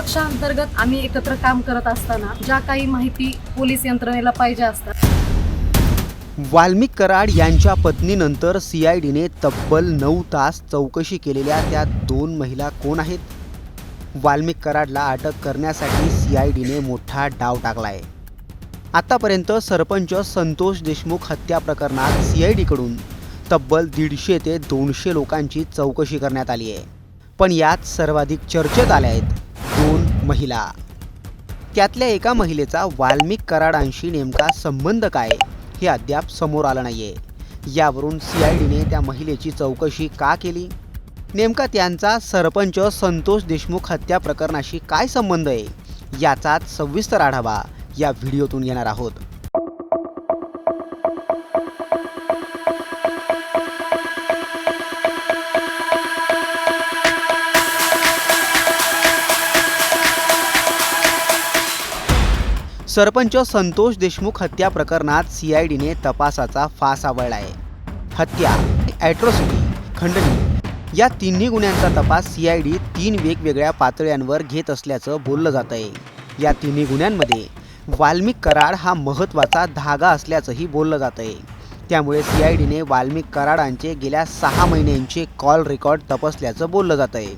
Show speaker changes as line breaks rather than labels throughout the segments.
पक्षांतर्गत आम्ही एकत्र काम करत असताना ज्या काही माहिती पोलीस यंत्रणेला पाहिजे असतात।
वाल्मिक कराड यांच्या पत्नीनंतर CIDने तब्बल 9 तास चौकशी केलेल्या त्या 2 महिला कोण आहेत? वाल्मिक कराडला अटक करण्यासाठी CIDने मोठा डाव टाकला आहे। आतापर्यंत सरपंच संतोष देशमुख हत्या प्रकरणात CIDकडून तब्बल 150 ते 200 लोकांची चौकशी करण्यात आली आहे। पण यात सर्वाधिक चर्चेत आल्या आहेत 2 महिला। त्यातल्या एका महिलेचा वाल्मिक कराडांशी नेमका संबंध काय हे अद्याप समोर आलं नाहीये। यावरून CIDने त्या महिलेची चौकशी का केली? नेमका त्यांचा सरपंच संतोष देशमुख हत्या प्रकरणाशी काय संबंध आहे याचाच सविस्तर आढावा या व्हिडिओतून घेणार आहोत। सरपंच संतोष देशमुख हत्या प्रकरणात CIDने तपासाचा फास आवळला आहे। हत्या, ॲट्रॉसिटी, खंडणी या तिन्ही गुन्ह्यांचा तपास CID 3 वेगवेगळ्या पातळ्यांवर घेत असल्याचं बोललं जात आहे। या तिन्ही गुन्ह्यांमध्ये वाल्मिक कराड हा महत्त्वाचा धागा असल्याचंही बोललं जात आहे। त्यामुळे CIDने वाल्मिक कराडांचे गेल्या 6 महिन्यांचे कॉल रेकॉर्ड तपासल्याचं बोललं जात आहे।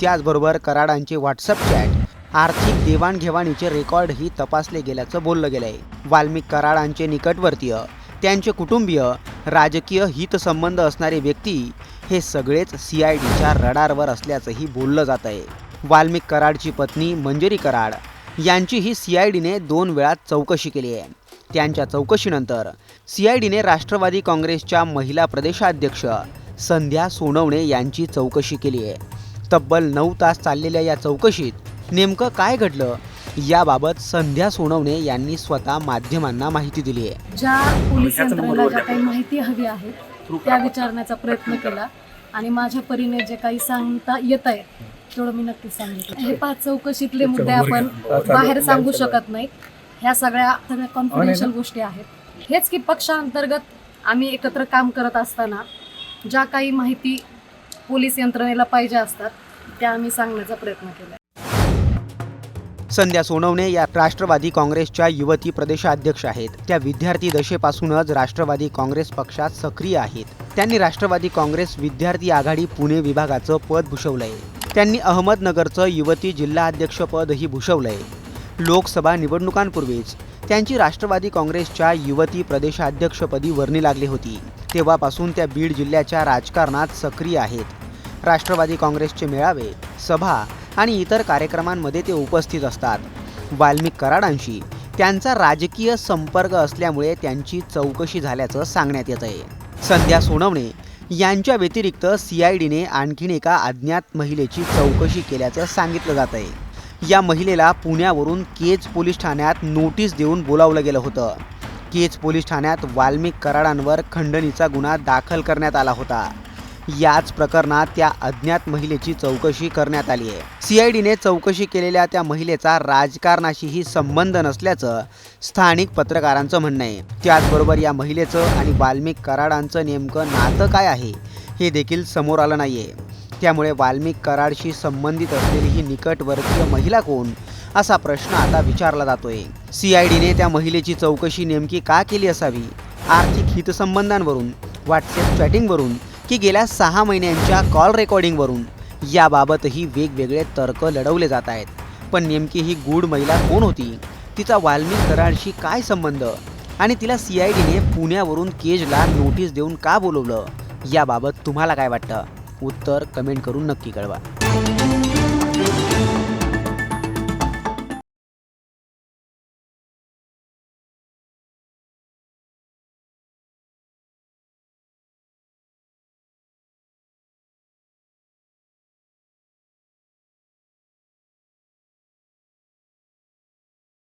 त्याचबरोबर कराडांचे व्हॉट्सअप चॅट, आर्थिक देवाणघेवाणीचे रेकॉर्डही तपासले गेल्याचं बोललं गेलं आहे। वाल्मिक कराडांचे निकटवर्तीय, त्यांचे कुटुंबीय, राजकीय हितसंबंध असणारे व्यक्ती हे सगळेच CIDच्या रडारवर असल्याचंही बोललं जात आहे। वाल्मिक कराडची पत्नी मंजिरी कराड यांचीही CIDने 2 वेळा चौकशी केली आहे। त्यांच्या चौकशीनंतर CIDने राष्ट्रवादी काँग्रेसच्या महिला प्रदेशाध्यक्ष संध्या सोनवणे यांची चौकशी केली आहे। तब्बल 9 तास चाललेल्या या चौकशीत नेमकं काय घडलं याबाबत संध्या सोनवणे यांनी स्वतः माध्यमांना माहिती दिली आहे।
ज्या पोलीस यंत्रणेला ज्या काही माहिती हवी आहे त्या विचारण्याचा प्रयत्न केला आणि माझ्या परीने जे काही सांगता येत आहे तेवढं मी नक्कीच सांगितलं। हे 5 चौकशीतले मुद्दे आपण बाहेर सांगू शकत नाही। ह्या सगळ्या कॉन्फिडेन्शियल गोष्टी आहेत। हेच की पक्षांतर्गत आम्ही एकत्र काम करत असताना ज्या काही माहिती पोलीस यंत्रणेला पाहिजे असतात त्या आम्ही सांगण्याचा प्रयत्न केला।
संध्या सोनवणे या राष्ट्रवादी काँग्रेसच्या युवती प्रदेशाध्यक्ष आहेत। त्या विद्यार्थी दशेपासूनच राष्ट्रवादी काँग्रेस पक्षात सक्रिय आहेत। त्यांनी राष्ट्रवादी काँग्रेस विद्यार्थी आघाडी पुणे विभागाचं पद भूषवलंय। त्यांनी अहमदनगरचं युवती जिल्हाध्यक्ष पदही भूषवलंय। लोकसभा निवडणुकांपूर्वीच त्यांची राष्ट्रवादी काँग्रेसच्या युवती प्रदेशाध्यक्षपदी वर्णी लागली होती। तेव्हापासून त्या बीड जिल्ह्याच्या राजकारणात सक्रिय आहेत। राष्ट्रवादी काँग्रेसचे मेळावे, सभा आणि इतर कार्यक्रमांमध्ये ते उपस्थित असतात। वाल्मिक कराडांशी त्यांचा राजकीय संपर्क असल्यामुळे त्यांची चौकशी झाल्याचं सांगण्यात येत आहे। संध्या सोनवणे यांच्या व्यतिरिक्त CIDने आणखीन एका अज्ञात महिलेची चौकशी केल्याचं सांगितलं जात आहे। या महिलेला पुण्यावरून केज पोलीस ठाण्यात नोटीस देऊन बोलावलं गेलं होतं। केज पोलीस ठाण्यात वाल्मिक कराडांवर खंडणीचा गुन्हा दाखल करण्यात आला होता। याच प्रकरणात त्या अज्ञात महिलेची चौकशी करण्यात आली आहे। CIDने चौकशी केलेल्या त्या महिलेचा राजकारणाशीही संबंध नसल्याचं स्थानिक पत्रकारांचं म्हणणं आहे। त्याचबरोबर या महिलेचं आणि वाल्मिक कराडांचं नेमकं नातं काय आहे हे देखील समोर आलं नाहीये। त्यामुळे वाल्मिक कराडशी संबंधित असलेली ही निकटवर्तीय महिला कोण असा प्रश्न आता विचारला जातोय। CIDने त्या महिलेची चौकशी नेमकी का केली असावी? आर्थिक हितसंबंधांवरून, व्हॉट्सअप चॅटिंगवरून की गेल्या 6 महिन्यांच्या कॉल रेकॉर्डिंगवरून याबाबतही वेगवेगळे तर्क लढवले जात आहेत। पण नेमकी ही गूढ महिला कोण होती? तिचा वाल्मिक कराडशी काय संबंध? आणि तिला CIDने पुण्यावरून केजला नोटीस देऊन का बोलवलं? याबाबत तुम्हाला काय वाटतं? उत्तर कमेंट करून नक्की कळवा।